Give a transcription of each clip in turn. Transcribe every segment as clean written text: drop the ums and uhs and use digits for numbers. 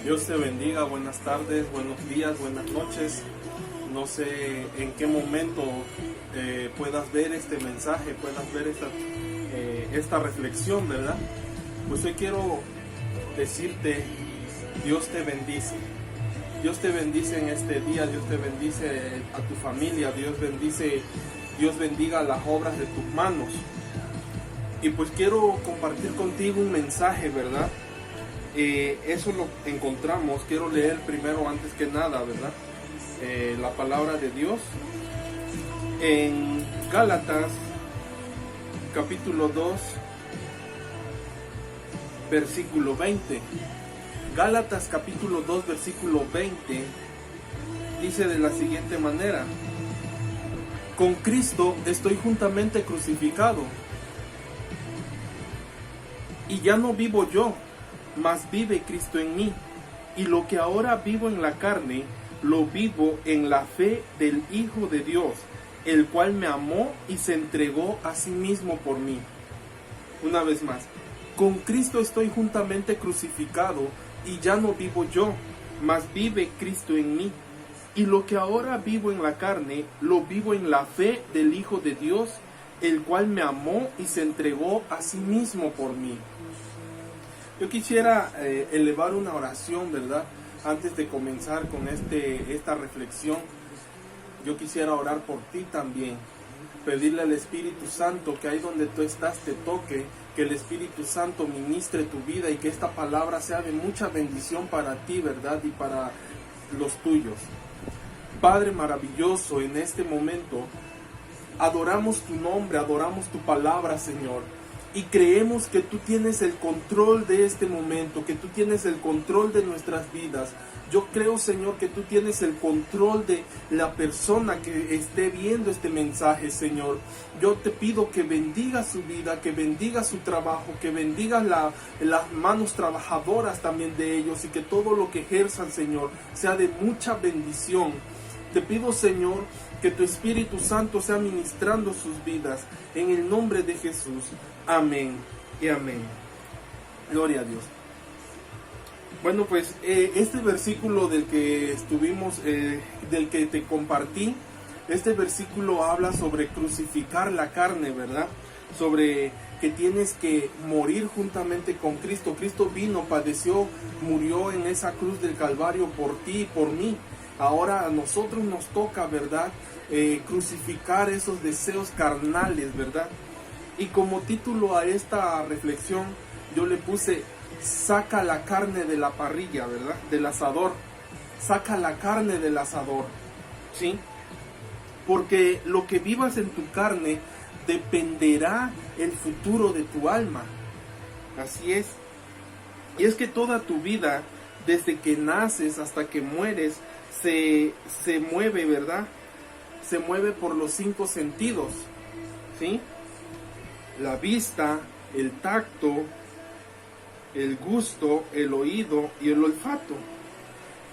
Dios te bendiga, buenas tardes, buenos días, buenas noches. No sé en qué momento puedas ver este mensaje, puedas ver esta reflexión, ¿verdad? Pues hoy quiero decirte, Dios te bendice. Dios te bendice en este día, Dios te bendice a tu familia, Dios bendiga las obras de tus manos. Y pues quiero compartir contigo un mensaje, ¿verdad? Eso lo encontramos, quiero leer primero antes que nada, ¿verdad? La palabra de Dios en Gálatas capítulo 2 versículo 20. Gálatas capítulo 2 versículo 20 dice de la siguiente manera: con Cristo estoy juntamente crucificado, y ya no vivo yo, mas vive Cristo en mí, y lo que ahora vivo en la carne, lo vivo en la fe del Hijo de Dios, el cual me amó y se entregó a sí mismo por mí. Una vez más, con Cristo estoy juntamente crucificado, y ya no vivo yo, mas vive Cristo en mí, y lo que ahora vivo en la carne, lo vivo en la fe del Hijo de Dios, el cual me amó y se entregó a sí mismo por mí. Yo quisiera elevar una oración, ¿verdad? Antes de comenzar con esta reflexión, yo quisiera orar por ti también. Pedirle al Espíritu Santo que ahí donde tú estás te toque, que el Espíritu Santo ministre tu vida y que esta palabra sea de mucha bendición para ti, ¿verdad? Y para los tuyos. Padre maravilloso, en este momento adoramos tu nombre, adoramos tu palabra, Señor. Y creemos que tú tienes el control de este momento, que tú tienes el control de nuestras vidas. Yo creo, Señor, que tú tienes el control de la persona que esté viendo este mensaje, Señor. Yo te pido que bendiga su vida, que bendiga su trabajo, que bendiga las manos trabajadoras también de ellos, y que todo lo que ejerzan, Señor, sea de mucha bendición. Te pido, Señor, que tu Espíritu Santo sea ministrando sus vidas, en el nombre de Jesús. Amén y amén. Gloria a Dios. Bueno, pues este versículo del que estuvimos, del que te compartí, este versículo habla sobre crucificar la carne, ¿verdad? Sobre que tienes que morir juntamente con Cristo. Cristo vino, padeció, murió en esa cruz del Calvario por ti y por mí. Ahora a nosotros nos toca, ¿verdad? Crucificar esos deseos carnales, ¿verdad? Y como título a esta reflexión yo le puse: saca la carne de la parrilla, ¿verdad? Del asador. Saca la carne del asador, ¿sí? Porque lo que vivas en tu carne dependerá el futuro de tu alma. Así es. Y es que toda tu vida, desde que naces hasta que mueres, se mueve, ¿verdad? Se mueve por los 5 sentidos, ¿sí? La vista, el tacto, el gusto, el oído y el olfato.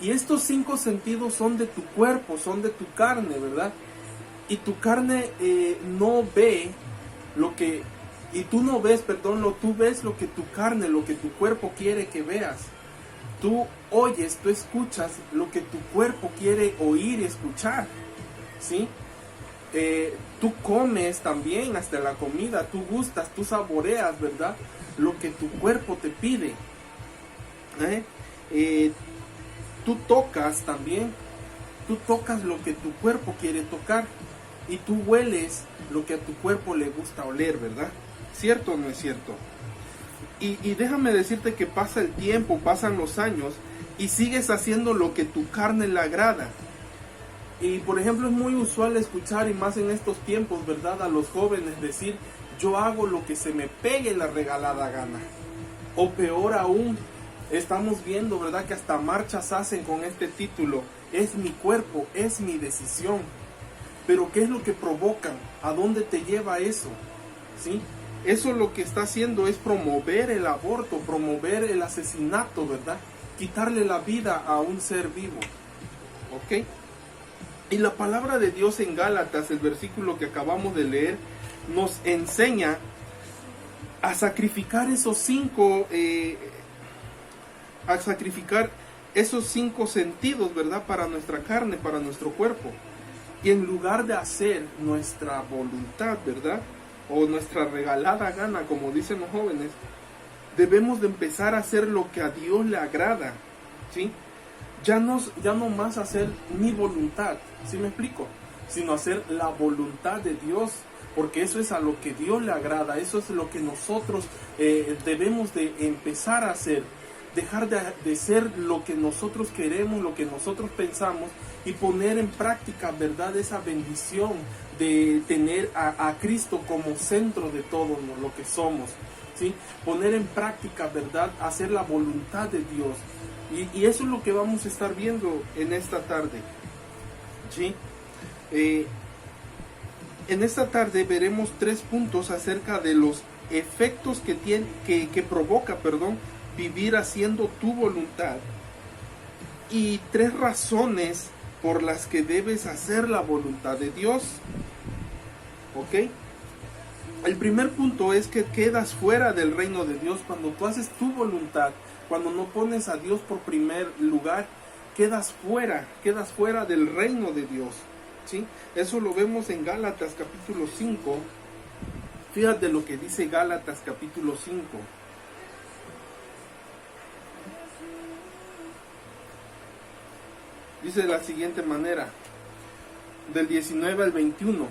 Y estos 5 sentidos son de tu cuerpo, son de tu carne, ¿verdad? Y tu carne no ve lo que... Y tú no ves, perdón, tú ves lo que tu carne, lo que tu cuerpo quiere que veas. Tú oyes, tú escuchas lo que tu cuerpo quiere oír y escuchar, ¿sí? Tú comes también, hasta la comida, tú gustas, tú saboreas, ¿verdad? Lo que tu cuerpo te pide. Tú tocas también, tú tocas lo que tu cuerpo quiere tocar, y tú hueles lo que a tu cuerpo le gusta oler, ¿verdad? ¿Cierto o no es cierto? Y déjame decirte que pasa el tiempo, pasan los años, y sigues haciendo lo que tu carne le agrada. Y por ejemplo es muy usual escuchar, y más en estos tiempos, ¿verdad?, a los jóvenes decir: yo hago lo que se me pegue la regalada gana. O peor aún, estamos viendo, ¿verdad?, que hasta marchas hacen con este título: es mi cuerpo, es mi decisión. Pero ¿qué es lo que provocan? ¿A dónde te lleva eso? ¿Sí? Eso lo que está haciendo es promover el aborto, promover el asesinato, ¿verdad? Quitarle la vida a un ser vivo. ¿Ok? Y la palabra de Dios en Gálatas, el versículo que acabamos de leer, nos enseña a sacrificar esos 5, a sacrificar esos 5 sentidos, ¿verdad? Para nuestra carne, para nuestro cuerpo. Y en lugar de hacer nuestra voluntad, ¿verdad? O nuestra regalada gana, como dicen los jóvenes, debemos de empezar a hacer lo que a Dios le agrada, ¿sí? Ya no más hacer mi voluntad, ¿sí me explico? Sino hacer la voluntad de Dios, porque eso es a lo que Dios le agrada, eso es lo que nosotros debemos de empezar a hacer. Dejar de ser lo que nosotros queremos, lo que nosotros pensamos, y poner en práctica, ¿verdad?, esa bendición de tener a Cristo como centro de todo lo que somos, ¿sí? Poner en práctica, ¿verdad?, hacer la voluntad de Dios. Y eso es lo que vamos a estar viendo en esta tarde, ¿sí? En esta tarde veremos 3 puntos acerca de los efectos que provoca, vivir haciendo tu voluntad, y 3 razones por las que debes hacer la voluntad de Dios. ¿Ok? El primer punto es que quedas fuera del reino de Dios. Cuando tú haces tu voluntad, cuando no pones a Dios por primer lugar, quedas fuera del reino de Dios, ¿sí? Eso lo vemos en Gálatas capítulo 5. Fíjate lo que dice Gálatas capítulo 5. Dice de la siguiente manera, del 19 al 21.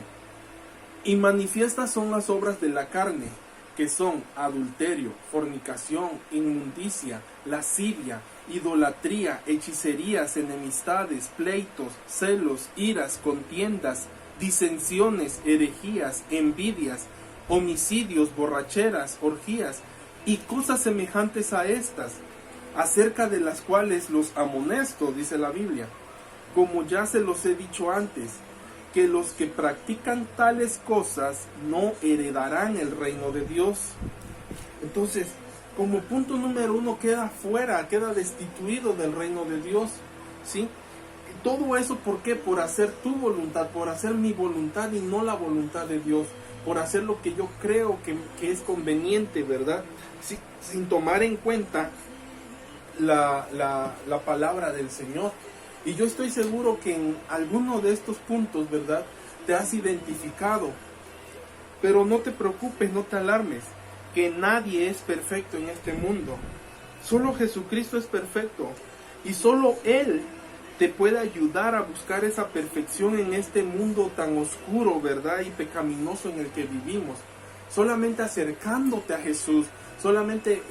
Y manifiestas son las obras de la carne, que son adulterio, fornicación, inmundicia, lascivia, idolatría, hechicerías, enemistades, pleitos, celos, iras, contiendas, disensiones, herejías, envidias, homicidios, borracheras, orgías y cosas semejantes a estas, acerca de las cuales los amonesto, dice la Biblia, como ya se los he dicho antes, que los que practican tales cosas no heredarán el reino de Dios. Entonces, como punto número 1, queda fuera, queda destituido del reino de Dios, ¿sí? Todo eso, ¿por qué? Por hacer tu voluntad, por hacer mi voluntad y no la voluntad de Dios, por hacer lo que yo creo que es conveniente, ¿verdad? Sí, sin tomar en cuenta la palabra del Señor. Y yo estoy seguro que en alguno de estos puntos, ¿verdad?, te has identificado. Pero no te preocupes, no te alarmes, que nadie es perfecto en este mundo. Solo Jesucristo es perfecto. Y solo Él te puede ayudar a buscar esa perfección en este mundo tan oscuro, ¿verdad?, y pecaminoso en el que vivimos. Solamente acercándote a Jesús, solamente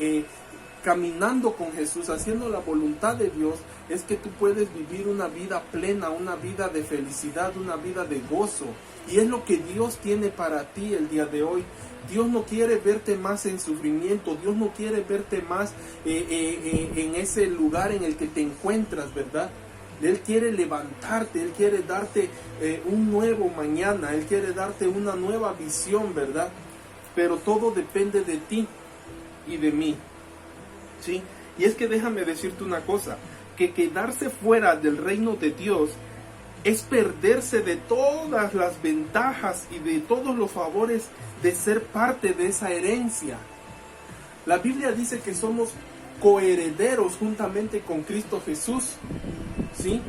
caminando con Jesús, haciendo la voluntad de Dios, es que tú puedes vivir una vida plena, una vida de felicidad, una vida de gozo. Y es lo que Dios tiene para ti el día de hoy. Dios no quiere verte más en sufrimiento, Dios no quiere verte más en ese lugar en el que te encuentras, ¿verdad? Él quiere levantarte, Él quiere darte un nuevo mañana, Él quiere darte una nueva visión, ¿verdad? Pero todo depende de ti y de mí, ¿sí? Y es que déjame decirte una cosa, que quedarse fuera del reino de Dios es perderse de todas las ventajas y de todos los favores de ser parte de esa herencia. La Biblia dice que somos coherederos juntamente con Cristo Jesús, ¿sí?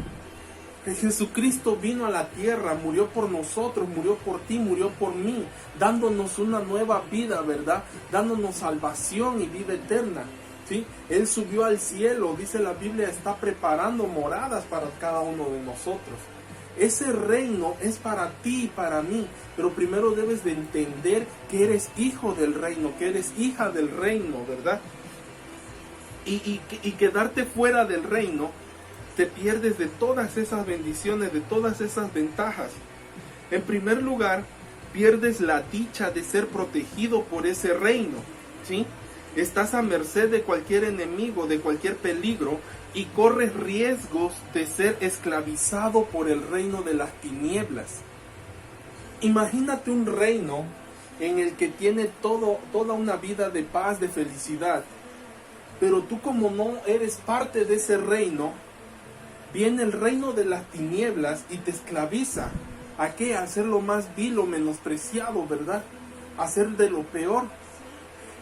Que Jesucristo vino a la tierra, murió por nosotros, murió por ti, murió por mí, dándonos una nueva vida, ¿verdad? Dándonos salvación y vida eterna, ¿sí? Él subió al cielo, dice la Biblia, está preparando moradas para cada uno de nosotros. Ese reino es para ti y para mí, pero primero debes de entender que eres hijo del reino, que eres hija del reino, ¿verdad? Y quedarte fuera del reino, te pierdes de todas esas bendiciones, de todas esas ventajas. En primer lugar, pierdes la dicha de ser protegido por ese reino, ¿sí? Estás a merced de cualquier enemigo, de cualquier peligro, y corres riesgos de ser esclavizado por el reino de las tinieblas. Imagínate un reino en el que tiene toda una vida de paz, de felicidad, pero tú, como no eres parte de ese reino, viene el reino de las tinieblas y te esclaviza. ¿A qué? A hacer lo más vil o menospreciado, ¿verdad? A hacer de lo peor.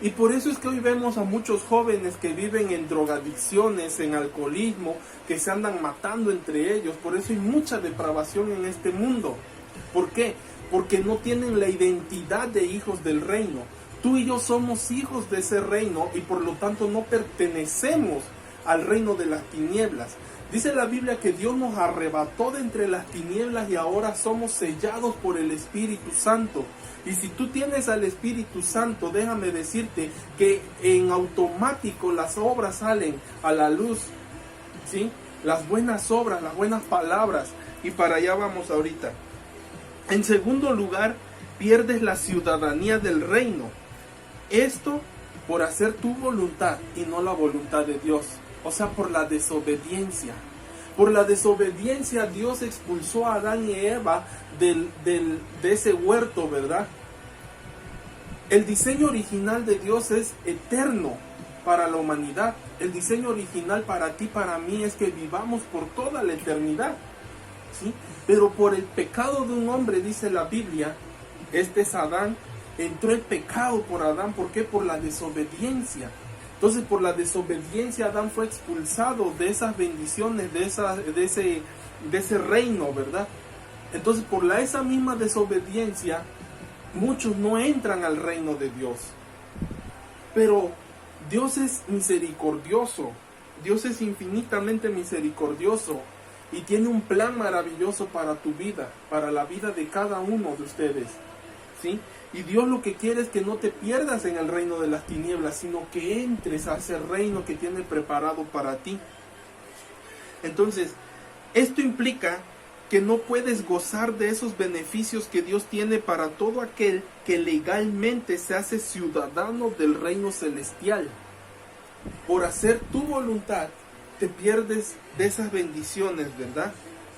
Y por eso es que hoy vemos a muchos jóvenes que viven en drogadicciones, en alcoholismo, que se andan matando entre ellos. Por eso hay mucha depravación en este mundo. ¿Por qué? Porque no tienen la identidad de hijos del reino. Tú y yo somos hijos de ese reino y por lo tanto no pertenecemos al reino de las tinieblas. Dice la Biblia que Dios nos arrebató de entre las tinieblas y ahora somos sellados por el Espíritu Santo. Y si tú tienes al Espíritu Santo, déjame decirte que en automático las obras salen a la luz, ¿sí? Las buenas obras, las buenas palabras. Y para allá vamos ahorita. En segundo lugar, pierdes la ciudadanía del reino. Esto por hacer tu voluntad y no la voluntad de Dios. O sea, por la desobediencia. Por la desobediencia Dios expulsó a Adán y Eva de ese huerto, ¿verdad? El diseño original de Dios es eterno para la humanidad. El diseño original para ti, para mí, es que vivamos por toda la eternidad, ¿sí? Pero por el pecado de un hombre, dice la Biblia, este es Adán, entró el pecado por Adán. ¿Por qué? Por la desobediencia. Entonces, por la desobediencia, Adán fue expulsado de esas bendiciones, de ese reino, ¿verdad? Entonces, por esa misma desobediencia, muchos no entran al reino de Dios. Pero Dios es misericordioso. Dios es infinitamente misericordioso y tiene un plan maravilloso para tu vida, para la vida de cada uno de ustedes, ¿sí? Y Dios lo que quiere es que no te pierdas en el reino de las tinieblas, sino que entres a ese reino que tiene preparado para ti. Entonces, esto implica que no puedes gozar de esos beneficios que Dios tiene para todo aquel que legalmente se hace ciudadano del reino celestial. Por hacer tu voluntad, te pierdes de esas bendiciones, ¿verdad?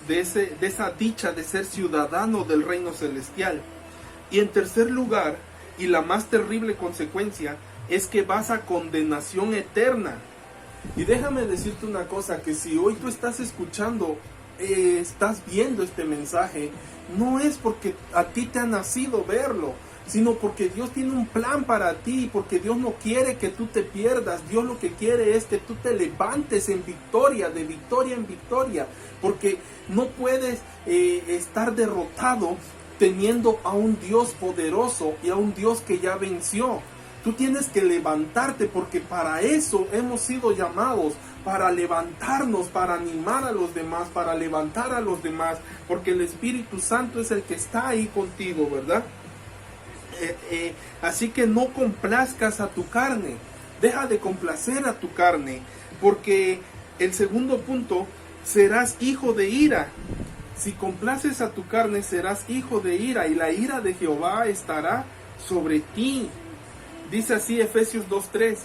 De esa dicha de ser ciudadano del reino celestial. Y en tercer lugar, y la más terrible consecuencia, es que vas a condenación eterna. Y déjame decirte una cosa, que si hoy tú estás escuchando, estás viendo este mensaje, no es porque a ti te ha nacido verlo, sino porque Dios tiene un plan para ti, porque Dios no quiere que tú te pierdas. Dios lo que quiere es que tú te levantes en victoria, de victoria en victoria, porque no puedes estar derrotado teniendo a un Dios poderoso y a un Dios que ya venció. Tú tienes que levantarte, porque para eso hemos sido llamados, para levantarnos, para animar a los demás, para levantar a los demás, porque el Espíritu Santo es el que está ahí contigo, ¿verdad? Así que no complazcas a tu carne, deja de complacer a tu carne, porque el segundo punto, serás hijo de ira. Si complaces a tu carne, serás hijo de ira, y la ira de Jehová estará sobre ti. Dice así Efesios 2:3,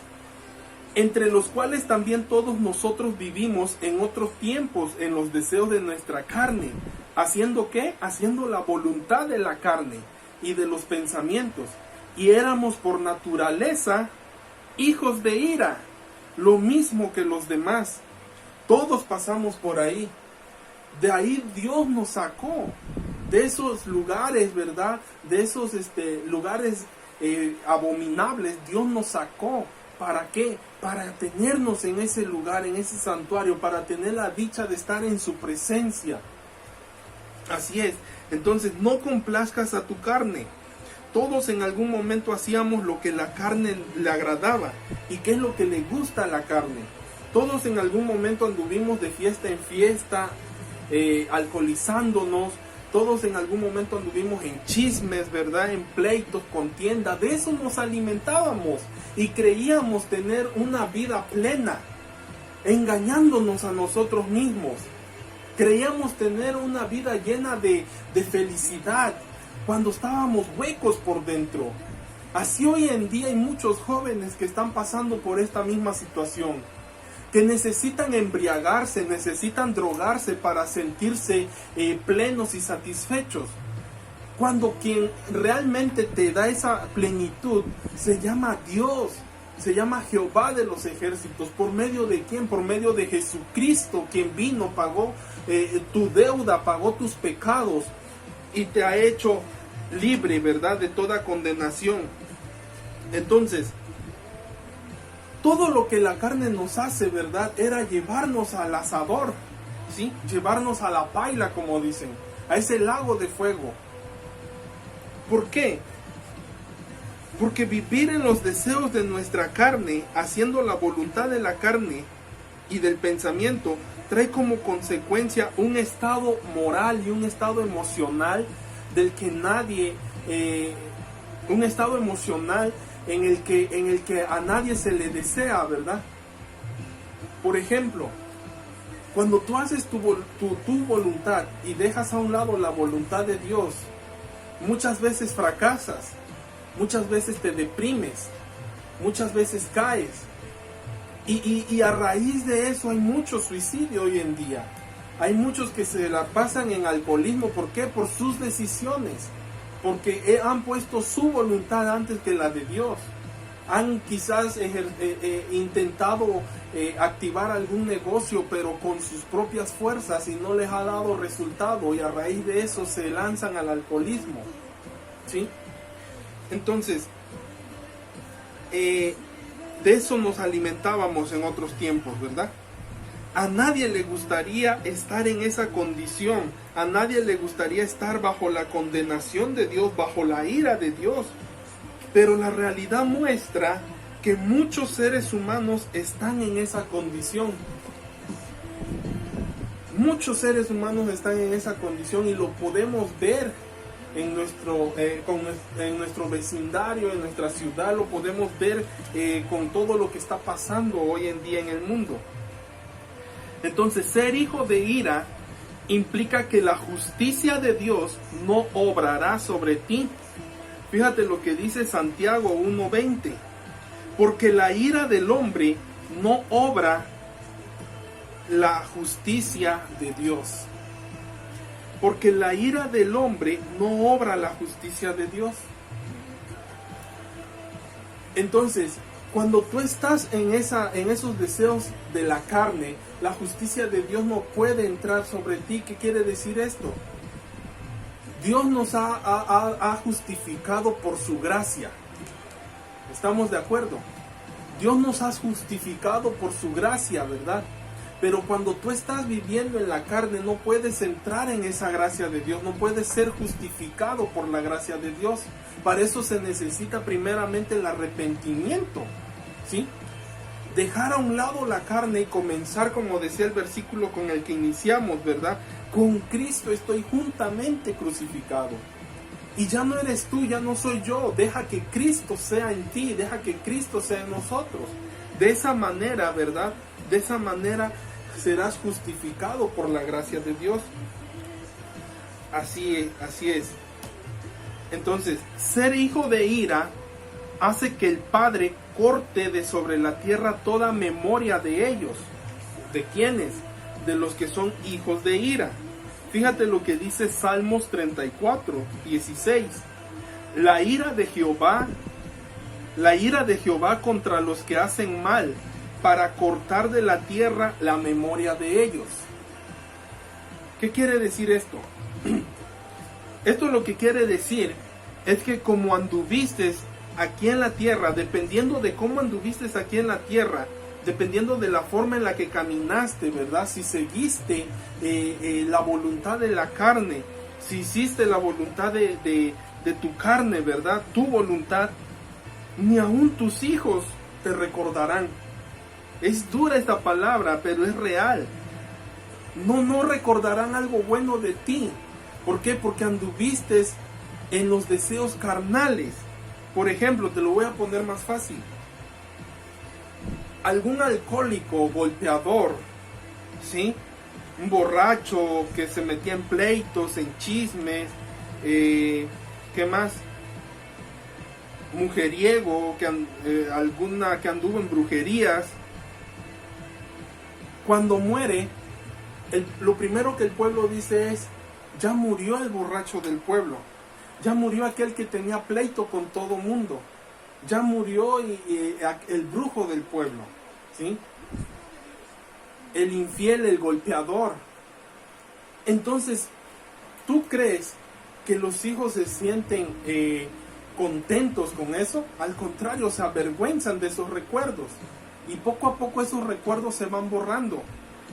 entre los cuales también todos nosotros vivimos en otros tiempos en los deseos de nuestra carne, haciendo ¿qué? Haciendo la voluntad de la carne y de los pensamientos, y éramos por naturaleza hijos de ira, lo mismo que los demás. Todos pasamos por ahí. De ahí Dios nos sacó, de esos lugares, ¿verdad? De esos lugares abominables. Dios nos sacó. ¿Para qué? Para tenernos en ese lugar, en ese santuario, para tener la dicha de estar en su presencia. Así es. Entonces, no complazcas a tu carne. Todos en algún momento hacíamos lo que la carne le agradaba. ¿Y qué es lo que le gusta a la carne? Todos en algún momento anduvimos de fiesta en fiesta, alcoholizándonos. Todos en algún momento anduvimos en chismes, ¿verdad? En pleitos, contienda. De eso nos alimentábamos y creíamos tener una vida plena, engañándonos a nosotros mismos. Creíamos tener una vida llena de felicidad cuando estábamos huecos por dentro. Así hoy en día hay muchos jóvenes que están pasando por esta misma situación, que necesitan embriagarse, necesitan drogarse para sentirse plenos y satisfechos. Cuando quien realmente te da esa plenitud se llama Dios, se llama Jehová de los ejércitos. ¿Por medio de quién? Por medio de Jesucristo, quien vino, pagó tu deuda, pagó tus pecados y te ha hecho libre, ¿verdad?, de toda condenación. Entonces, todo lo que la carne nos hace, ¿verdad? Era llevarnos al asador, ¿sí? Llevarnos a la paila, como dicen, a ese lago de fuego. ¿Por qué? Porque vivir en los deseos de nuestra carne, haciendo la voluntad de la carne y del pensamiento, trae como consecuencia un estado moral y un estado emocional del que nadie, un estado emocional en el que a nadie se le desea, ¿verdad? Por ejemplo, cuando tú haces tu voluntad y dejas a un lado la voluntad de Dios, muchas veces fracasas, muchas veces te deprimes, muchas veces caes. Y a raíz de eso hay mucho suicidio hoy en día. Hay muchos que se la pasan en alcoholismo. ¿Por qué? Por sus decisiones. Porque han puesto su voluntad antes que la de Dios. Han quizás intentado activar algún negocio, pero con sus propias fuerzas, y no les ha dado resultado. Y a raíz de eso se lanzan al alcoholismo. ¿Sí? Entonces, de eso nos alimentábamos en otros tiempos, ¿verdad? A nadie le gustaría estar en esa condición. A nadie le gustaría estar bajo la condenación de Dios, bajo la ira de Dios. Pero la realidad muestra que muchos seres humanos están en esa condición. Muchos seres humanos están en esa condición y lo podemos ver en nuestro vecindario, en nuestra ciudad. Lo podemos ver con todo lo que está pasando hoy en día en el mundo. Entonces, ser hijo de ira implica que la justicia de Dios no obrará sobre ti. Fíjate lo que dice Santiago 1:20. Porque la ira del hombre no obra la justicia de Dios. Porque la ira del hombre no obra la justicia de Dios. Entonces, cuando tú estás en esos deseos de la carne, la justicia de Dios no puede entrar sobre ti. ¿Qué quiere decir esto? Dios nos ha justificado por su gracia. ¿Estamos de acuerdo? Dios nos ha justificado por su gracia, ¿verdad? Pero cuando tú estás viviendo en la carne, no puedes entrar en esa gracia de Dios, no puedes ser justificado por la gracia de Dios. Para eso se necesita primeramente el arrepentimiento, ¿sí? Dejar a un lado la carne y comenzar, como decía el versículo con el que iniciamos, ¿verdad? Con Cristo estoy juntamente crucificado. Y ya no eres tú, ya no soy yo. Deja que Cristo sea en ti, deja que Cristo sea en nosotros. De esa manera, ¿verdad? De esa manera serás justificado por la gracia de Dios. Así es. Entonces, ser hijo de ira hace que el Padre corte de sobre la tierra toda memoria de ellos. ¿De quiénes? De los que son hijos de ira. Fíjate lo que dice Salmos 34:16. La ira de Jehová contra los que hacen mal, para cortar de la tierra la memoria de ellos. ¿Qué quiere decir esto? Esto lo que quiere decir es que como anduviste aquí en la tierra, dependiendo de cómo anduviste aquí en la tierra, dependiendo de la forma en la que caminaste, ¿verdad? Si seguiste la voluntad de la carne, si hiciste la voluntad de tu carne, ¿verdad? Tu voluntad, ni aún tus hijos te recordarán. Es dura esta palabra, pero es real. No recordarán algo bueno de ti. ¿Por qué? Porque anduviste en los deseos carnales. Por ejemplo, te lo voy a poner más fácil. Algún alcohólico, golpeador, ¿sí? Un borracho que se metía en pleitos, en chismes, ¿qué más? Mujeriego, alguna que anduvo en brujerías. Cuando muere, lo primero que el pueblo dice es: ya murió el borracho del pueblo, ya murió aquel que tenía pleito con todo mundo, ya murió el brujo del pueblo, ¿sí? El infiel, el golpeador. Entonces, ¿tú crees que los hijos se sienten contentos con eso? Al contrario, se avergüenzan de esos recuerdos. y poco a poco esos recuerdos se van borrando.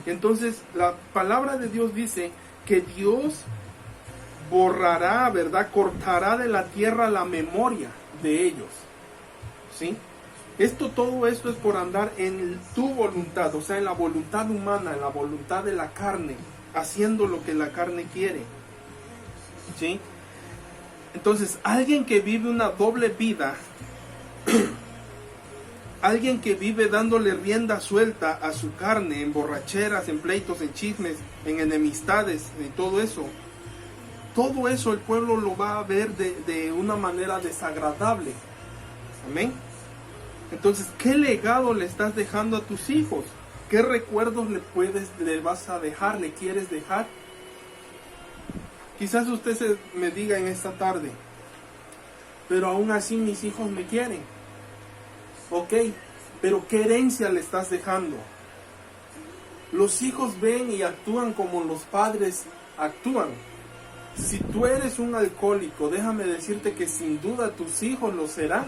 Entonces la palabra de Dios dice que Dios borrará, ¿verdad? Cortará de la tierra la memoria de ellos, ¿sí? Todo esto es por andar en tu voluntad, o sea, en la voluntad humana, en la voluntad de la carne, haciendo lo que la carne quiere, ¿sí? Entonces, alguien que vive una doble vida, alguien que vive dándole rienda suelta a su carne, en borracheras, en pleitos, en chismes, en enemistades, en todo eso el pueblo lo va a ver de una manera desagradable. Amén. Entonces, ¿qué legado le estás dejando a tus hijos? ¿Qué recuerdos le vas a dejar, le quieres dejar? Quizás usted me diga en esta tarde, pero aún así mis hijos me quieren. Ok, pero ¿qué herencia le estás dejando? Los hijos ven y actúan como los padres actúan. Si tú eres un alcohólico, déjame decirte que sin duda tus hijos lo serán.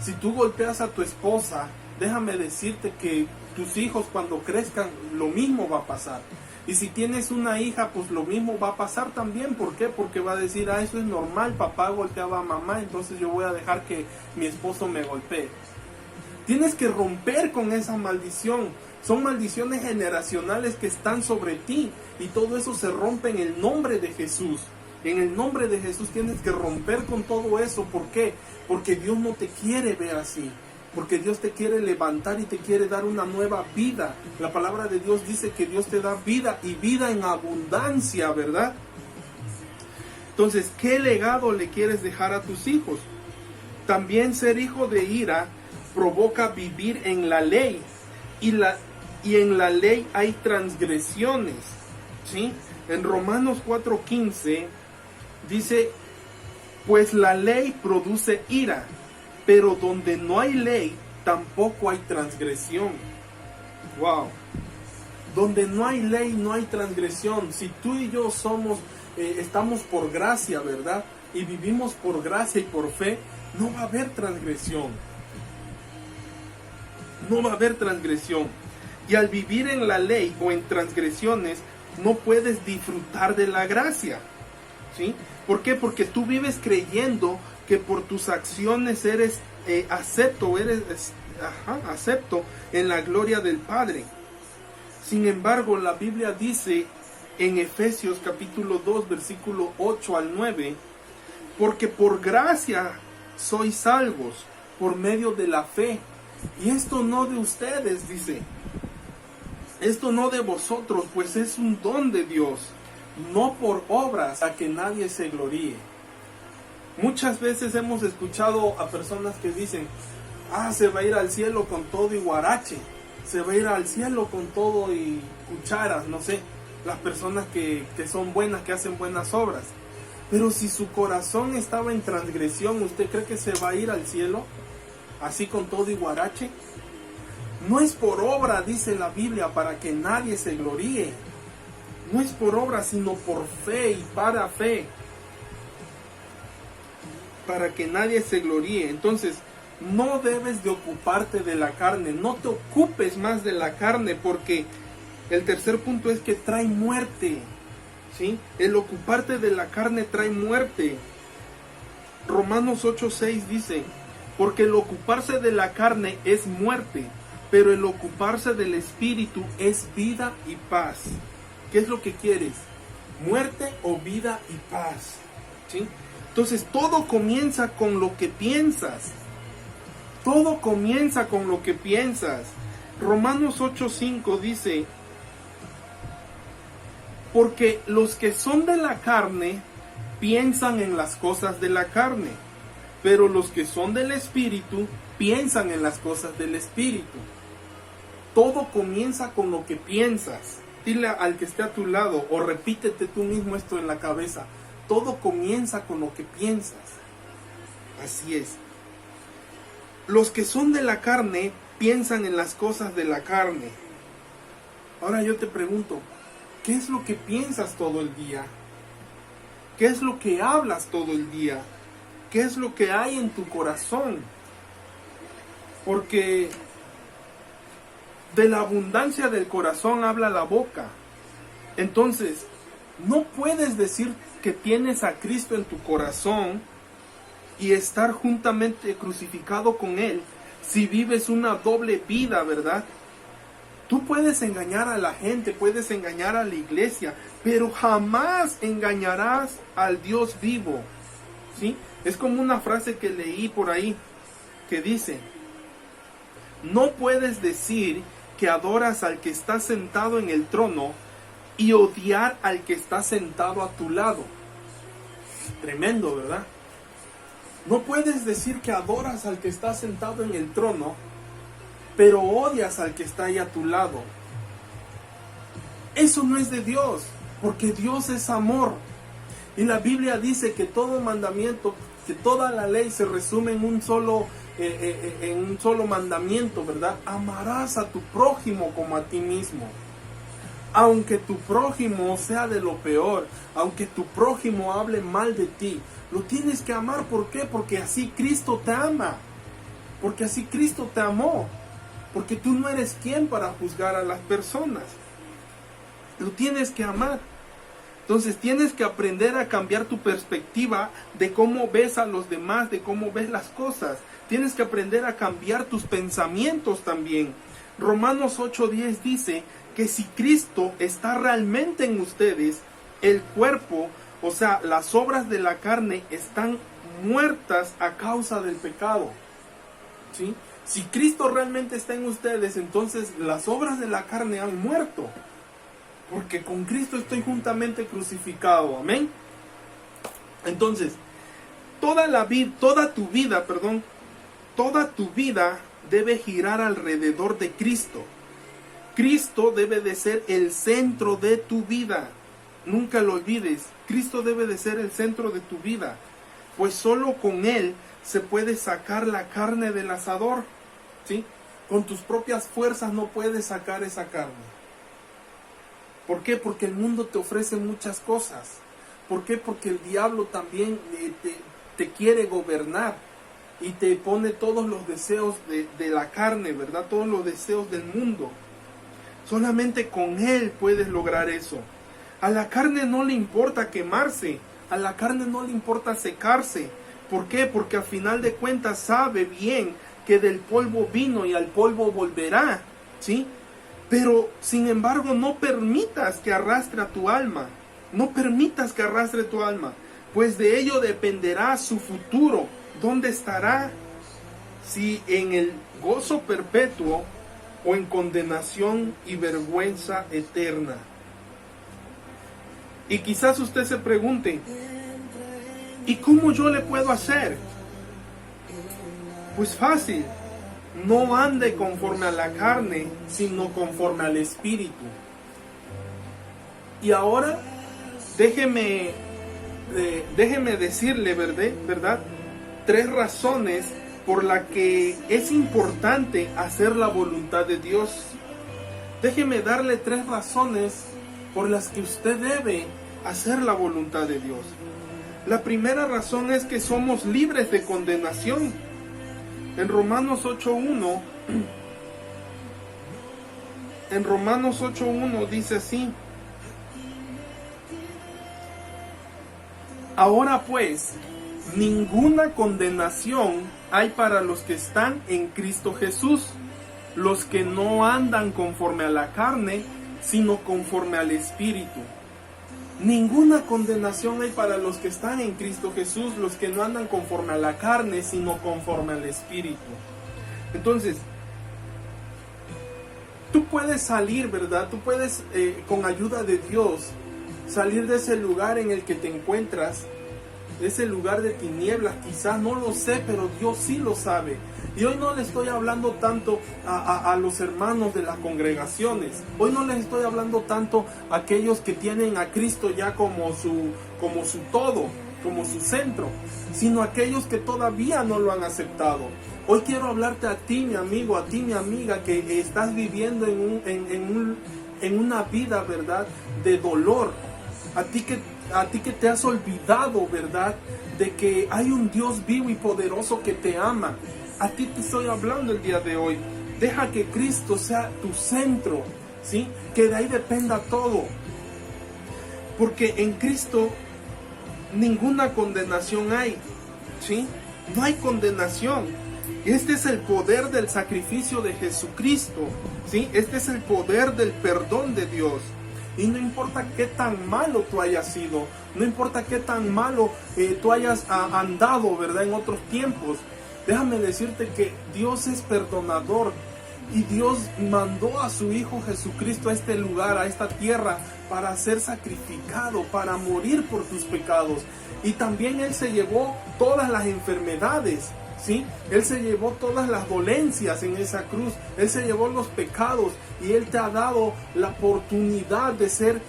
Si tú golpeas a tu esposa, déjame decirte que tus hijos cuando crezcan lo mismo va a pasar. Y si tienes una hija, pues lo mismo va a pasar también. ¿Por qué? Porque va a decir, eso es normal, papá golpeaba a mamá, entonces yo voy a dejar que mi esposo me golpee. Tienes que romper con esa maldición. Son maldiciones generacionales que están sobre ti. Y todo eso se rompe en el nombre de Jesús. En el nombre de Jesús tienes que romper con todo eso. ¿Por qué? Porque Dios no te quiere ver así. Porque Dios te quiere levantar y te quiere dar una nueva vida. La palabra de Dios dice que Dios te da vida y vida en abundancia, ¿verdad? Entonces, ¿qué legado le quieres dejar a tus hijos? También ser hijo de ira provoca vivir en la ley. Y en la ley hay transgresiones, ¿sí? En Romanos 4:15 dice, pues la ley produce ira, pero donde no hay ley, tampoco hay transgresión. Wow. Donde no hay ley, no hay transgresión. Si tú y yo estamos por gracia, ¿verdad? Y vivimos por gracia y por fe, no va a haber transgresión. No va a haber transgresión. Y al vivir en la ley o en transgresiones, no puedes disfrutar de la gracia, ¿sí? ¿Por qué? Porque tú vives creyendo que por tus acciones eres acepto en la gloria del Padre. Sin embargo, la Biblia dice en Efesios capítulo 2, versículo 8 al 9, porque por gracia sois salvos por medio de la fe. Y esto no de ustedes, dice. Esto no de vosotros, pues es un don de Dios, no por obras, a que nadie se gloríe. Muchas veces hemos escuchado a personas que dicen, se va a ir al cielo con todo y guarache, se va a ir al cielo con todo y cucharas, no sé, las personas que son buenas, que hacen buenas obras. Pero si su corazón estaba en transgresión, ¿usted cree que se va a ir al cielo así con todo y guarache? No es por obra, dice la Biblia, para que nadie se gloríe. No es por obra, sino por fe y para fe. Para que nadie se gloríe. Entonces, no debes de ocuparte de la carne. No te ocupes más de la carne, porque el tercer punto es que trae muerte, ¿sí? El ocuparte de la carne trae muerte. Romanos 8:6 dice, porque el ocuparse de la carne es muerte, pero el ocuparse del Espíritu es vida y paz. ¿Qué es lo que quieres? ¿Muerte o vida y paz? ¿Sí? Entonces todo comienza con lo que piensas. Todo comienza con lo que piensas. Romanos 8:5 dice, porque los que son de la carne piensan en las cosas de la carne, pero los que son del Espíritu piensan en las cosas del Espíritu. Todo comienza con lo que piensas. Dile al que esté a tu lado o repítete tú mismo esto en la cabeza. Todo comienza con lo que piensas. Así es. Los que son de la carne piensan en las cosas de la carne. Ahora yo te pregunto, ¿qué es lo que piensas todo el día? ¿Qué es lo que hablas todo el día? ¿Qué es lo que hay en tu corazón? Porque De la abundancia del corazón habla la boca. Entonces, no puedes decir que tienes a Cristo en tu corazón y estar juntamente crucificado con Él si vives una doble vida, ¿verdad? Tú puedes engañar a la gente, puedes engañar a la iglesia, pero jamás engañarás al Dios vivo, ¿sí? Es como una frase que leí por ahí, que dice: no puedes decir que adoras al que está sentado en el trono y odiar al que está sentado a tu lado. Tremendo, ¿verdad? No puedes decir que adoras al que está sentado en el trono, pero odias al que está ahí a tu lado. Eso no es de Dios, porque Dios es amor. Y la Biblia dice que todo mandamiento, que toda la ley se resume en un solo mandamiento, ¿verdad? Amarás a tu prójimo como a ti mismo. Aunque tu prójimo sea de lo peor, aunque tu prójimo hable mal de ti, lo tienes que amar. ¿Por qué? Porque así Cristo te ama. Porque así Cristo te amó. Porque tú no eres quien para juzgar a las personas. Lo tienes que amar. Entonces tienes que aprender a cambiar tu perspectiva de cómo ves a los demás, de cómo ves las cosas. Tienes que aprender a cambiar tus pensamientos también. Romanos 8:10 dice que si Cristo está realmente en ustedes, el cuerpo, o sea, las obras de la carne están muertas a causa del pecado, ¿sí? Si Cristo realmente está en ustedes, entonces las obras de la carne han muerto, porque con Cristo estoy juntamente crucificado, amén. Entonces, toda tu vida debe girar alrededor de Cristo. Cristo debe de ser el centro de tu vida. Nunca lo olvides. Cristo debe de ser el centro de tu vida. Pues solo con Él se puede sacar la carne del asador, ¿sí? Con tus propias fuerzas no puedes sacar esa carne. ¿Por qué? Porque el mundo te ofrece muchas cosas. ¿Por qué? Porque el diablo también te quiere gobernar y te pone todos los deseos de la carne, ¿verdad? Todos los deseos del mundo. Solamente con Él puedes lograr eso. A la carne no le importa quemarse, a la carne no le importa secarse. ¿Por qué? Porque al final de cuentas sabe bien que del polvo vino y al polvo volverá, ¿sí? Pero sin embargo no permitas que arrastre a tu alma, no permitas que arrastre tu alma, pues de ello dependerá su futuro. ¿Dónde estará? Si en el gozo perpetuo o en condenación y vergüenza eterna. Y quizás usted se pregunte, ¿y cómo yo le puedo hacer? Pues fácil, no ande conforme a la carne, sino conforme al Espíritu. Y ahora, déjeme decirle, ¿verdad? 3 razones por las que es importante hacer la voluntad de Dios. Déjeme darle 3 razones por las que usted debe hacer la voluntad de Dios. La primera razón es que somos libres de condenación. En Romanos 8:1 dice así: ahora pues, ninguna condenación hay para los que están en Cristo Jesús, los que no andan conforme a la carne, sino conforme al Espíritu. Ninguna condenación hay para los que están en Cristo Jesús, los que no andan conforme a la carne, sino conforme al Espíritu. Entonces, tú puedes salir, ¿verdad? Tú puedes, con ayuda de Dios, salir de ese lugar en el que te encuentras, de ese lugar de tinieblas. Quizás no lo sé, pero Dios sí lo sabe. Y hoy no le estoy hablando tanto a los hermanos de las congregaciones. Hoy no les estoy hablando tanto a aquellos que tienen a Cristo ya como su todo, como su centro, sino a aquellos que todavía no lo han aceptado. Hoy quiero hablarte a ti, mi amigo, a ti, mi amiga, que estás viviendo en una vida, ¿verdad?, de dolor. A ti que te has olvidado, ¿verdad?, de que hay un Dios vivo y poderoso que te ama. A ti te estoy hablando el día de hoy. Deja que Cristo sea tu centro, ¿sí? Que de ahí dependa todo. Porque en Cristo ninguna condenación hay, ¿sí? No hay condenación. Este es el poder del sacrificio de Jesucristo, ¿sí? Este es el poder del perdón de Dios. Y no importa qué tan malo tú hayas sido, no importa qué tan malo tú hayas andado, ¿verdad? En otros tiempos. Déjame decirte que Dios es perdonador. Y Dios mandó a su Hijo Jesucristo a este lugar, a esta tierra, para ser sacrificado, para morir por tus pecados. Y también Él se llevó todas las enfermedades, ¿sí? Él se llevó todas las dolencias en esa cruz. Él se llevó los pecados y Él te ha dado la oportunidad de ser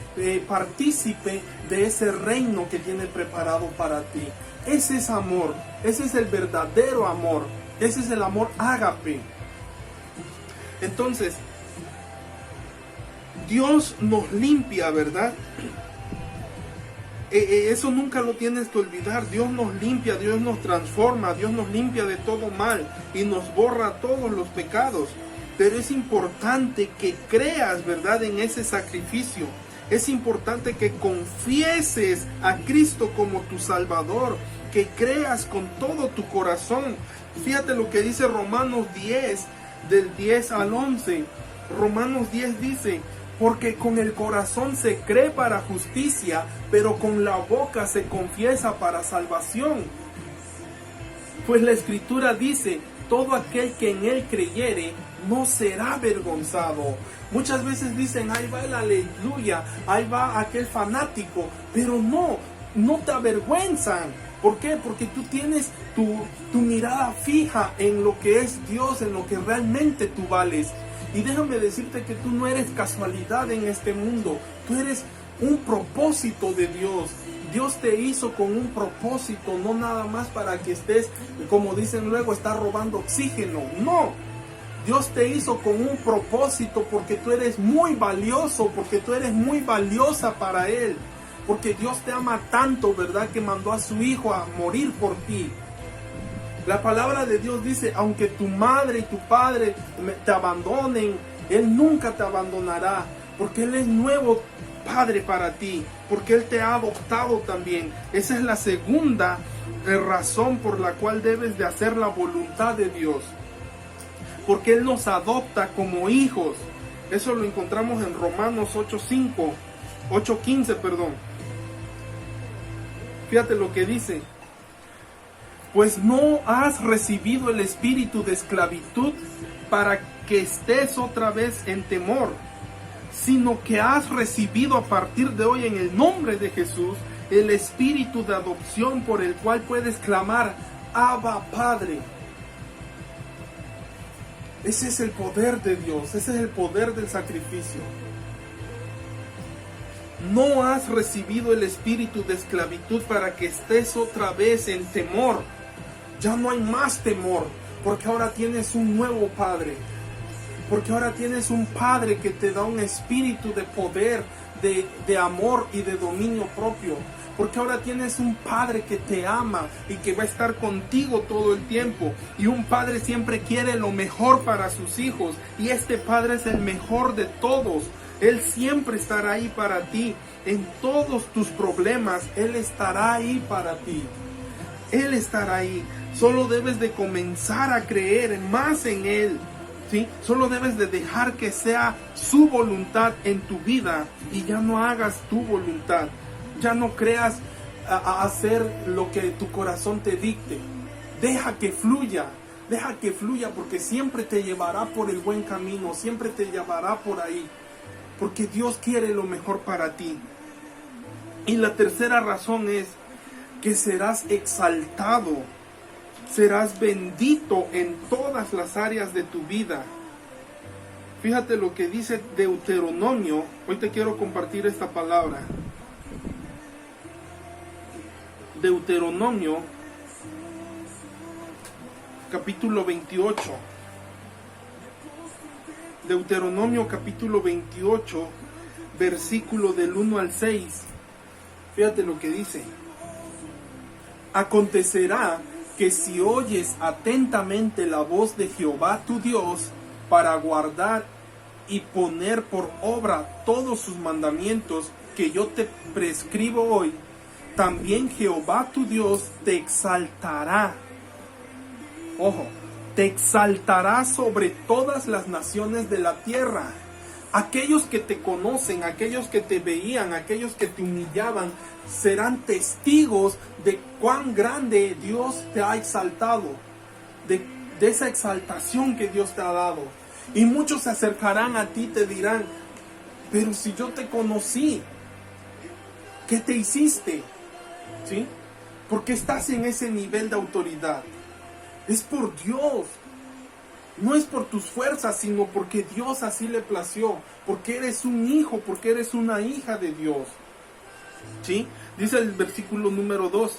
partícipe de ese reino que tiene preparado para ti. Ese es amor, ese es el verdadero amor, ese es el amor ágape. Entonces, Dios nos limpia, ¿verdad? Eso nunca lo tienes que olvidar. Dios nos limpia, Dios nos transforma, Dios nos limpia de todo mal y nos borra todos los pecados. Pero es importante que creas, ¿verdad?, en ese sacrificio. Es importante que confieses a Cristo como tu Salvador, que creas con todo tu corazón. Fíjate lo que dice Romanos 10, del 10 al 11. Romanos 10 dice: porque con el corazón se cree para justicia, pero con la boca se confiesa para salvación. Pues la Escritura dice: todo aquel que en Él creyere no será avergonzado. Muchas veces dicen: ahí va el aleluya, ahí va aquel fanático, pero no te avergüenzan. ¿Por qué? Porque tú tienes tu mirada fija en lo que es Dios, en lo que realmente tú vales. Y déjame decirte que tú no eres casualidad en este mundo. Tú eres un propósito de Dios. Dios te hizo con un propósito, no nada más para que estés, como dicen luego, estás robando oxígeno. No. Dios te hizo con un propósito porque tú eres muy valioso, porque tú eres muy valiosa para Él. Porque Dios te ama tanto, ¿verdad?, que mandó a su Hijo a morir por ti. La palabra de Dios dice: aunque tu madre y tu padre te abandonen, Él nunca te abandonará. Porque Él es nuevo Padre para ti. Porque Él te ha adoptado también. Esa es la segunda razón por la cual debes de hacer la voluntad de Dios. Porque Él nos adopta como hijos. Eso lo encontramos en Romanos 8:15, perdón. Fíjate lo que dice: pues no has recibido el espíritu de esclavitud para que estés otra vez en temor, sino que has recibido a partir de hoy, en el nombre de Jesús, el espíritu de adopción, por el cual puedes clamar: Abba, Padre. Ese es el poder de Dios, ese es el poder del sacrificio. No has recibido el espíritu de esclavitud para que estés otra vez en temor. Ya no hay más temor, porque ahora tienes un nuevo Padre. Porque ahora tienes un Padre que te da un espíritu de poder, de amor y de dominio propio. Porque ahora tienes un Padre que te ama y que va a estar contigo todo el tiempo. Y un Padre siempre quiere lo mejor para sus hijos. Y este Padre es el mejor de todos. Él siempre estará ahí para ti. En todos tus problemas, Él estará ahí para ti. Él estará ahí. Solo debes de comenzar a creer más en Él. ¿Sí? Solo debes de dejar que sea su voluntad en tu vida y ya no hagas tu voluntad. Ya no creas a hacer lo que tu corazón te dicte. Deja que fluya porque siempre te llevará por el buen camino, siempre te llevará por ahí. Porque Dios quiere lo mejor para ti. Y la tercera razón es que serás exaltado, serás bendito en todas las áreas de tu vida. Fíjate lo que dice Deuteronomio. Hoy te quiero compartir esta palabra. Deuteronomio, capítulo 28. Deuteronomio capítulo 28, versículo del 1 al 6. Fíjate lo que dice. Acontecerá que si oyes atentamente la voz de Jehová tu Dios, para guardar y poner por obra todos sus mandamientos que yo te prescribo hoy, también Jehová tu Dios te exaltará. Ojo, te exaltará sobre todas las naciones de la tierra. Aquellos que te conocen, aquellos que te veían, aquellos que te humillaban, serán testigos de cuán grande Dios te ha exaltado, de esa exaltación que Dios te ha dado. Y muchos se acercarán a ti y te dirán, pero si yo te conocí, ¿qué te hiciste? ¿Sí? Porque estás en ese nivel de autoridad. Es por Dios. No es por tus fuerzas, sino porque Dios así le plació. Porque eres un hijo, porque eres una hija de Dios. ¿Sí? Dice el versículo número 2.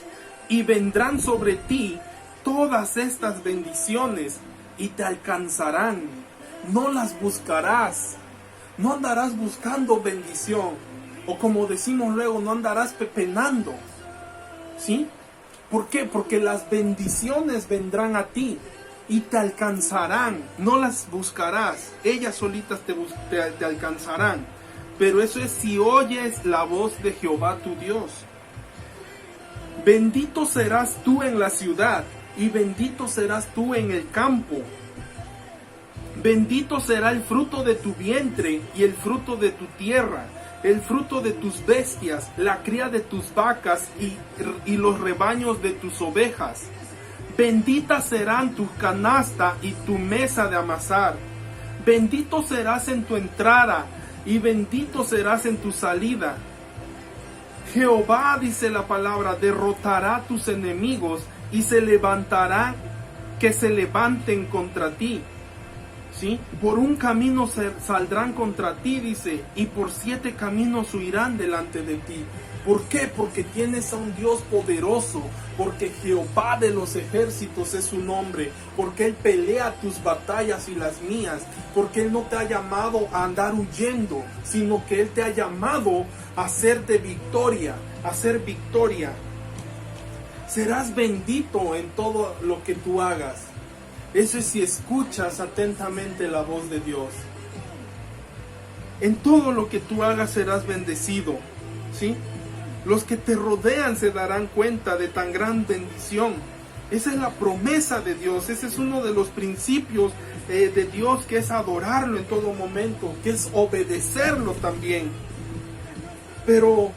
Y vendrán sobre ti todas estas bendiciones y te alcanzarán. No las buscarás. No andarás buscando bendición. O como decimos luego, no andarás pepenando. ¿Sí? ¿Por qué? Porque las bendiciones vendrán a ti y te alcanzarán. No las buscarás. Ellas solitas te alcanzarán. Pero eso es si oyes la voz de Jehová tu Dios. Bendito serás tú en la ciudad y bendito serás tú en el campo. Bendito será el fruto de tu vientre y el fruto de tu tierra, el fruto de tus bestias, la cría de tus vacas y los rebaños de tus ovejas. Bendita serán tu canasta y tu mesa de amasar. Bendito serás en tu entrada y bendito serás en tu salida. Jehová, dice la palabra, derrotará a tus enemigos y se levantará que se levanten contra ti. ¿Sí? Por un camino saldrán contra ti, dice, y por 7 caminos huirán delante de ti. ¿Por qué? Porque tienes a un Dios poderoso, porque Jehová de los ejércitos es su nombre, porque Él pelea tus batallas y las mías, porque Él no te ha llamado a andar huyendo, sino que Él te ha llamado a hacer de victoria, a hacer victoria. Serás bendito en todo lo que tú hagas. Eso es si escuchas atentamente la voz de Dios. En todo lo que tú hagas serás bendecido, ¿sí? Los que te rodean se darán cuenta de tan gran bendición. Esa es la promesa de Dios. Ese es uno de los principios de Dios, que es adorarlo en todo momento, que es obedecerlo también. Pero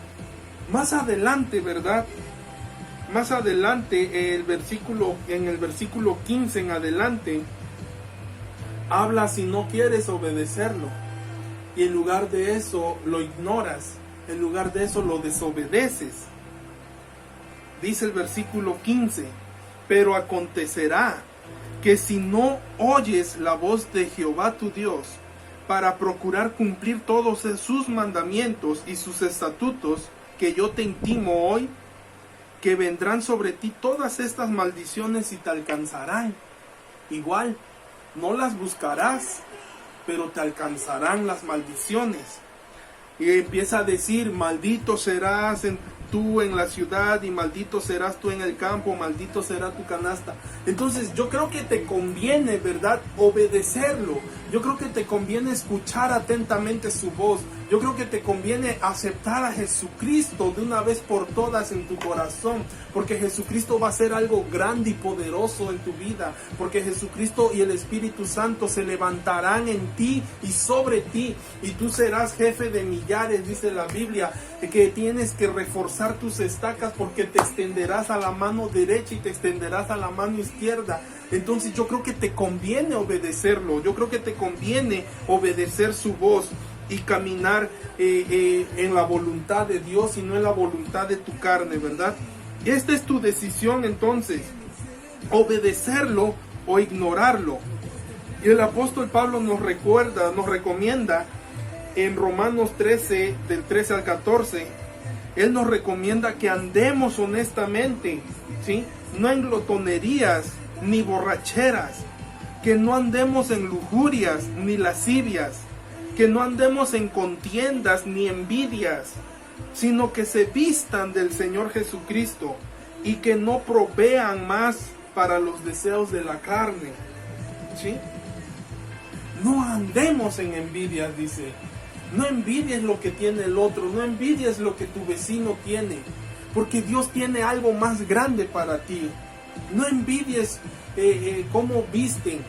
más adelante, ¿verdad? Más adelante, en el versículo 15 en adelante, habla si no quieres obedecerlo. Y en lugar de eso lo ignoras. En lugar de eso lo desobedeces. Dice el versículo 15, pero acontecerá que si no oyes la voz de Jehová tu Dios, para procurar cumplir todos sus mandamientos y sus estatutos que yo te intimo hoy, que vendrán sobre ti todas estas maldiciones y te alcanzarán. Igual, no las buscarás, pero te alcanzarán las maldiciones. Y empieza a decir, maldito serás tú en la ciudad y maldito serás tú en el campo, maldito será tu canasta. Entonces yo creo que te conviene, ¿verdad?, obedecerlo. Yo creo que te conviene escuchar atentamente su voz. Yo creo que te conviene aceptar a Jesucristo de una vez por todas en tu corazón, porque Jesucristo va a hacer algo grande y poderoso en tu vida, porque Jesucristo y el Espíritu Santo se levantarán en ti y sobre ti, y tú serás jefe de millares, dice la Biblia, que tienes que reforzar tus estacas, porque te extenderás a la mano derecha y te extenderás a la mano izquierda. Entonces yo creo que te conviene obedecerlo, yo creo que te conviene obedecer su voz y caminar en la voluntad de Dios y no en la voluntad de tu carne, ¿verdad? Esta es tu decisión entonces, obedecerlo o ignorarlo. Y el apóstol Pablo nos recomienda en Romanos 13, del 13 al 14, él nos recomienda que andemos honestamente, ¿sí? No en glotonerías ni borracheras, que no andemos en lujurias ni lascivias, que no andemos en contiendas ni envidias, sino que se vistan del Señor Jesucristo y que no provean más para los deseos de la carne, ¿sí? andemos en envidia, dice. No envidies lo que tiene el otro, no envidies lo que tu vecino tiene, porque Dios tiene algo más grande para ti. No envidies cómo visten,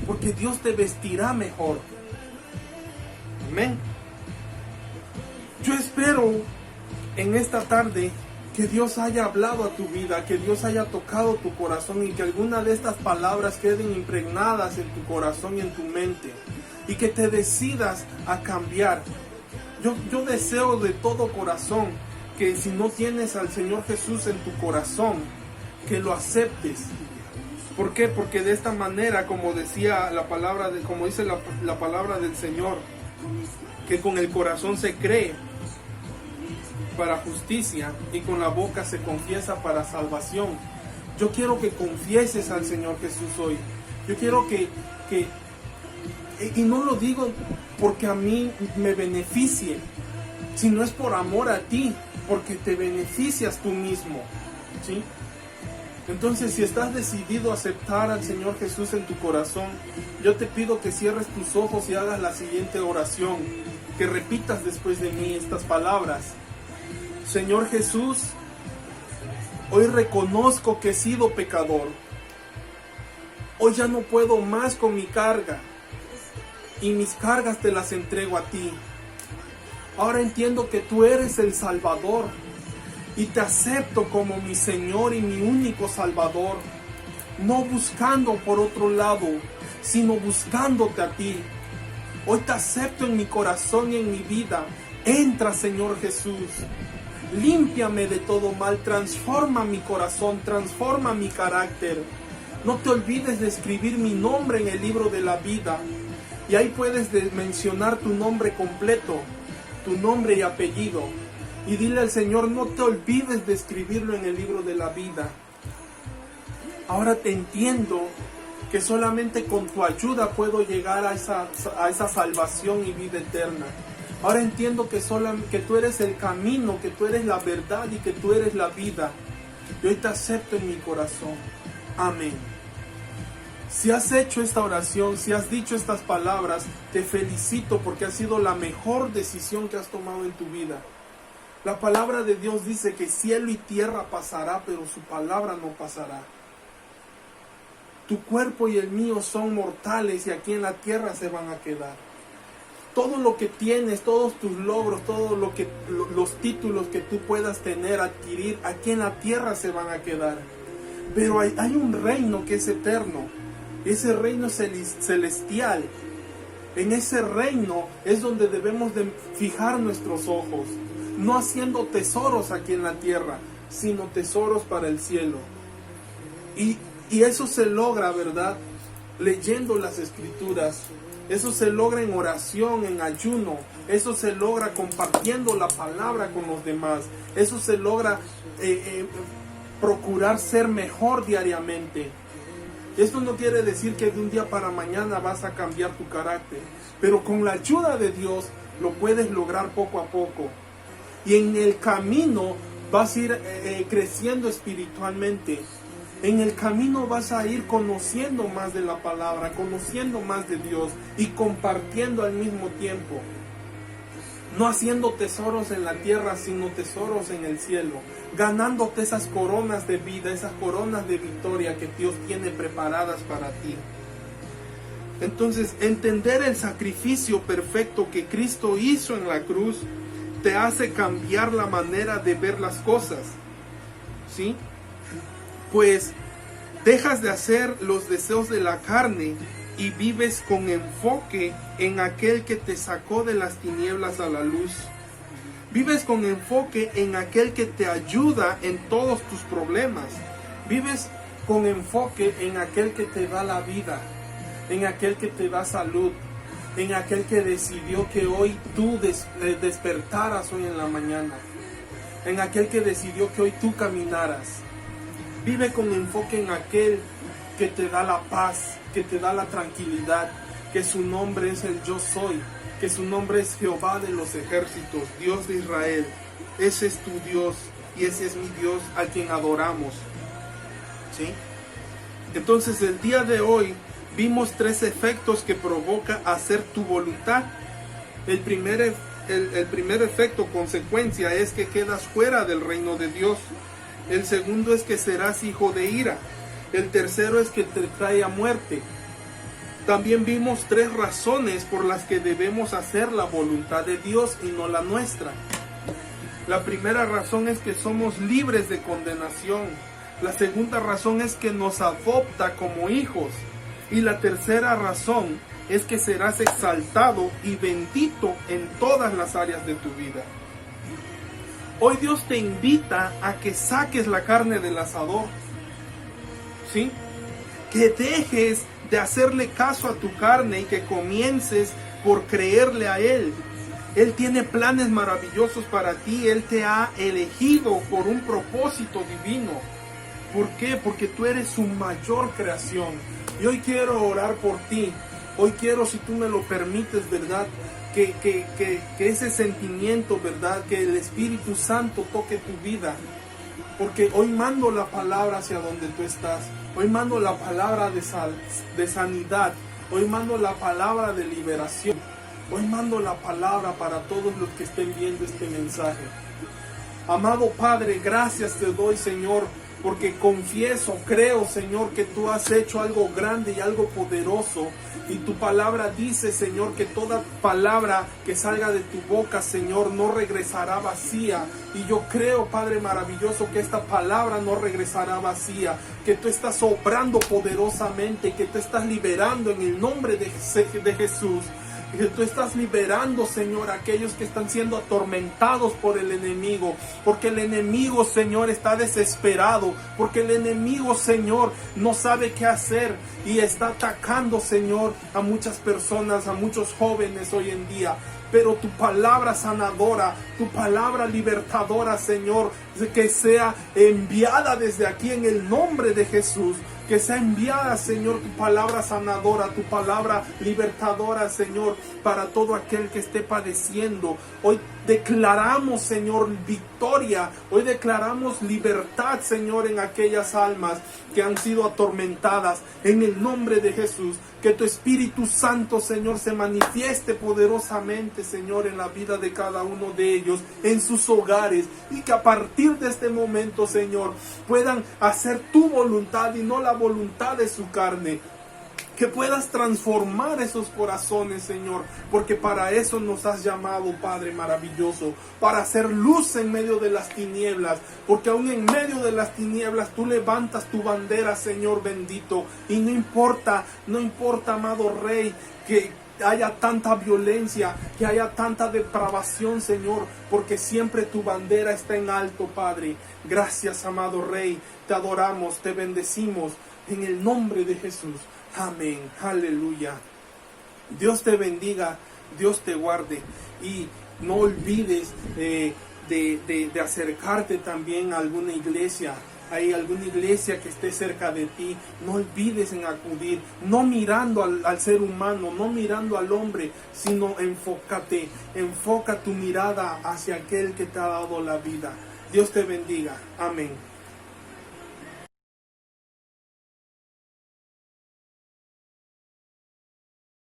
porque Dios te vestirá mejor. Amén. Yo espero en esta tarde que Dios haya hablado a tu vida, que Dios haya tocado tu corazón y que alguna de estas palabras queden impregnadas en tu corazón y en tu mente y que te decidas a cambiar. Yo deseo de todo corazón que si no tienes al Señor Jesús en tu corazón, que lo aceptes. ¿Por qué? Porque de esta manera, como decía la palabra, como dice la palabra del Señor, que con el corazón se cree para justicia y con la boca se confiesa para salvación. Yo quiero que confieses al Señor Jesús hoy. Yo quiero que y no lo digo porque a mí me beneficie, sino es por amor a ti, porque te beneficias tú mismo, ¿sí? Entonces, si estás decidido a aceptar al Señor Jesús en tu corazón, yo te pido que cierres tus ojos y hagas la siguiente oración, que repitas después de mí estas palabras. Señor Jesús, hoy reconozco que he sido pecador. Hoy ya no puedo más con mi carga y mis cargas te las entrego a ti. Ahora entiendo que tú eres el Salvador y te acepto como mi Señor y mi único Salvador, no buscando por otro lado, sino buscándote a ti. Hoy te acepto en mi corazón y en mi vida. Entra, Señor Jesús. Límpiame de todo mal, transforma mi corazón, transforma mi carácter. No te olvides de escribir mi nombre en el libro de la vida. Y ahí puedes mencionar tu nombre completo, tu nombre y apellido. Y dile al Señor, no te olvides de escribirlo en el libro de la vida. Ahora te entiendo que solamente con tu ayuda puedo llegar a esa salvación y vida eterna. Ahora entiendo que tú eres el camino, que tú eres la verdad y que tú eres la vida. Y hoy te acepto en mi corazón. Amén. Si has hecho esta oración, si has dicho estas palabras, te felicito porque ha sido la mejor decisión que has tomado en tu vida. La palabra de Dios dice que cielo y tierra pasará, pero su palabra no pasará. Tu cuerpo y el mío son mortales y aquí en la tierra se van a quedar. Todo lo que tienes, todos tus logros, los títulos que tú puedas tener, adquirir, aquí en la tierra se van a quedar. Pero hay un reino que es eterno. Ese reino es celestial. En ese reino es donde debemos de fijar nuestros ojos. No haciendo tesoros aquí en la tierra, sino tesoros para el cielo. Y eso se logra, ¿verdad? Leyendo las Escrituras. Eso se logra en oración, en ayuno. Eso se logra compartiendo la palabra con los demás. Eso se logra procurar ser mejor diariamente. Esto no quiere decir que de un día para mañana vas a cambiar tu carácter. Pero con la ayuda de Dios lo puedes lograr poco a poco. Y en el camino vas a ir creciendo espiritualmente. En el camino vas a ir conociendo más de la palabra, conociendo más de Dios y compartiendo al mismo tiempo. No haciendo tesoros en la tierra, sino tesoros en el cielo. Ganándote esas coronas de vida, esas coronas de victoria que Dios tiene preparadas para ti. Entonces, entender el sacrificio perfecto que Cristo hizo en la cruz te hace cambiar la manera de ver las cosas, ¿sí? Pues dejas de hacer los deseos de la carne y vives con enfoque en aquel que te sacó de las tinieblas a la luz. Vives con enfoque en aquel que te ayuda en todos tus problemas. Vives con enfoque en aquel que te da la vida, en aquel que te da salud, en aquel que decidió que hoy tú despertaras hoy en la mañana, en aquel que decidió que hoy tú caminaras. Vive con enfoque en aquel que te da la paz, que te da la tranquilidad, que su nombre es el Yo Soy, que su nombre es Jehová de los ejércitos, Dios de Israel. Ese es tu Dios y ese es mi Dios a quien adoramos, ¿sí? Entonces el día de hoy vimos 3 efectos que provoca hacer tu voluntad. El primer efecto, consecuencia, es que quedas fuera del reino de Dios. El segundo es que serás hijo de ira. El tercero es que te trae a muerte. También vimos 3 razones por las que debemos hacer la voluntad de Dios y no la nuestra. La primera razón es que somos libres de condenación. La segunda razón es que nos adopta como hijos. Y la tercera razón es que serás exaltado y bendito en todas las áreas de tu vida. Hoy Dios te invita a que saques la carne del asador, ¿sí? Que dejes de hacerle caso a tu carne y que comiences por creerle a Él. Él tiene planes maravillosos para ti. Él te ha elegido por un propósito divino. ¿Por qué? Porque tú eres su mayor creación. Y hoy quiero orar por ti. Hoy quiero, si tú me lo permites, ¿verdad? Que ese sentimiento, ¿verdad? Que el Espíritu Santo toque tu vida. Porque hoy mando la palabra hacia donde tú estás. Hoy mando la palabra de sanidad. Hoy mando la palabra de liberación. Hoy mando la palabra para todos los que estén viendo este mensaje. Amado Padre, gracias te doy, Señor, porque confieso, creo, Señor, que tú has hecho algo grande y algo poderoso. Y tu palabra dice, Señor, que toda palabra que salga de tu boca, Señor, no regresará vacía. Y yo creo, Padre maravilloso, que esta palabra no regresará vacía, que tú estás obrando poderosamente, que tú estás liberando en el nombre de Jesús. Que tú estás liberando, Señor, a aquellos que están siendo atormentados por el enemigo. Porque el enemigo, Señor, está desesperado. Porque el enemigo, Señor, no sabe qué hacer. Y está atacando, Señor, a muchas personas, a muchos jóvenes hoy en día. Pero tu palabra sanadora, tu palabra libertadora, Señor, que sea enviada desde aquí en el nombre de Jesús. Que sea enviada, Señor, tu palabra sanadora, tu palabra libertadora, Señor, para todo aquel que esté padeciendo. Hoy declaramos, Señor, victoria. Hoy declaramos libertad, Señor, en aquellas almas que han sido atormentadas. En el nombre de Jesús, que tu Espíritu Santo, Señor, se manifieste poderosamente, Señor, en la vida de cada uno de ellos, en sus hogares. Y que a partir de este momento, Señor, puedan hacer tu voluntad y no la voluntad de su carne. Que puedas transformar esos corazones, Señor, porque para eso nos has llamado, Padre maravilloso, para hacer luz en medio de las tinieblas, porque aún en medio de las tinieblas tú levantas tu bandera, Señor bendito, y no importa, amado Rey, que haya tanta violencia, que haya tanta depravación, Señor, porque siempre tu bandera está en alto, Padre. Gracias, amado Rey, te adoramos, te bendecimos, en el nombre de Jesús. Amén, aleluya. Dios te bendiga, Dios te guarde, y no olvides de acercarte también a alguna iglesia. Hay alguna iglesia que esté cerca de ti. No olvides en acudir, no mirando al ser humano, no mirando al hombre, sino enfoca tu mirada hacia aquel que te ha dado la vida. Dios te bendiga, amén.